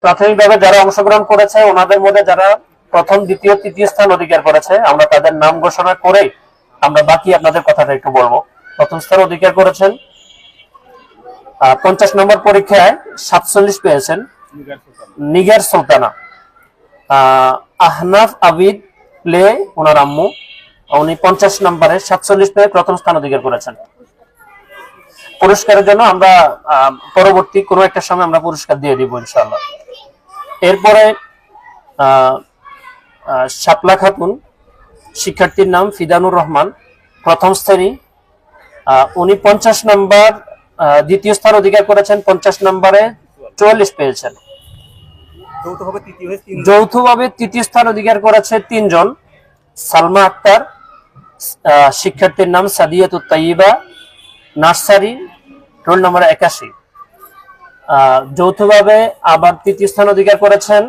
প্রাথমিকভাবে যারা অংশগ্রহণ করেছে ওনাদের মধ্যে যারা প্রথম, দ্বিতীয়, তৃতীয় স্থান অধিকার করেছে আমরা তাদের নাম ঘোষণা করে আমরা বাকি আপনাদের কথাটা একটু বলবো। প্রথম স্থান অধিকার করেছেন 50 নম্বর পরীক্ষায় 47 পেয়েছেন নিগার সুলতানা। আহনাফ আবিদ লে ওনার আম্মু, উনি 50 নম্বরে 47 পেয়ে প্রথম স্থান অধিকার করেছেন। পুরস্কারের জন্য আমরা পরবর্তী কোনো একটা সময় আমরা পুরস্কার দিয়ে দিব ইনশাআল্লাহ। এরপরে শাপলা খাতুন, শিক্ষার্থীর নাম ফিদানুর রহমান, প্রথম শ্রেণী, উনি 50 নম্বর দ্বিতীয় স্থান অধিকার করেছেন, 50 নম্বরে 44 পেয়েছেন। যৌথভাবে তৃতীয় স্থান অধিকার করেছে 3 জন। সালমা আক্তার, শিক্ষার্থীর নাম সাদিয়াতুত তাইয়িবা, নার্সারি, রোল নম্বর 81। যৌথভাবে আবার তৃতীয় স্থান অধিকার করেছেন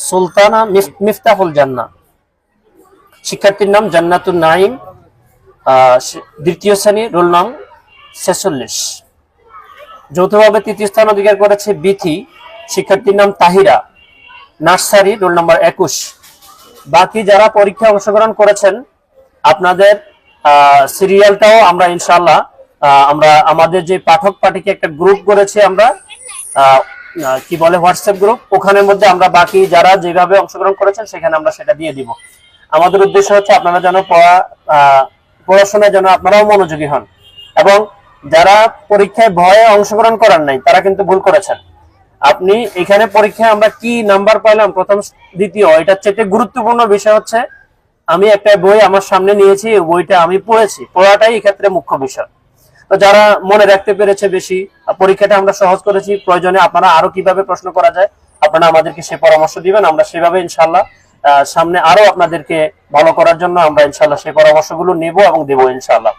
সুলতানা মিফতাহুল জান্না, শিক্ষার্থীর নাম জান্নাতুন নাইম, দ্বিতীয় শ্রেণী, রোল নং 46। যৌথভাবে তৃতীয় স্থান অধিকার করেছে বিথি, শিক্ষার্থীর নাম তাহিরা, নার্সারি, রোল নম্বর 21। বাকি যারা পরীক্ষায় অংশগ্রহণ করেছেন আপনাদের সিরিয়ালটাও আমরা ইনশাআল্লাহ আমরা আমাদের যে পাঠক পাঠিকা একটা গ্রুপ করেছি আমরা, কি বলে হোয়াটসঅ্যাপ গ্রুপ, ওখানের মধ্যে আমরা বাকি যারা যেভাবে অংশগ্রহণ করেছেন সেখানে আমরা সেটা দিয়ে দিব। আমাদের উদ্দেশ্য হচ্ছে আপনারা যেন পড়াশোনায় যেন আপনারাও মনোযোগী হন, এবং যারা পরীক্ষায় ভয়ে অংশগ্রহণ করার নাই তারা কিন্তু ভুল করেছেন। আপনি এখানে পরীক্ষায় আমরা কি নাম্বার পাইলাম প্রথম দ্বিতীয়, এটার চেয়ে গুরুত্বপূর্ণ বিষয় হচ্ছে আমি একটা বই আমার সামনে নিয়েছি, ওই বইটা আমি পড়েছি, পড়াটাই এক্ষেত্রে মুখ্য বিষয়। তো যারা মনে রাখতে পেরেছে বেশি, পরীক্ষাটা আমরা সহজ করেছি, প্রয়োজনে আপনারা আরো কিভাবে প্রশ্ন করা যায় আপনারা আমাদেরকে সে পরামর্শ দিবেন, আমরা সেভাবে ইনশাআল্লাহ সামনে আরো আপনাদেরকে ভালো করার জন্য আমরা ইনশাআল্লাহ সেই পরামর্শগুলো নেব এবং দেব ইনশাআল্লাহ।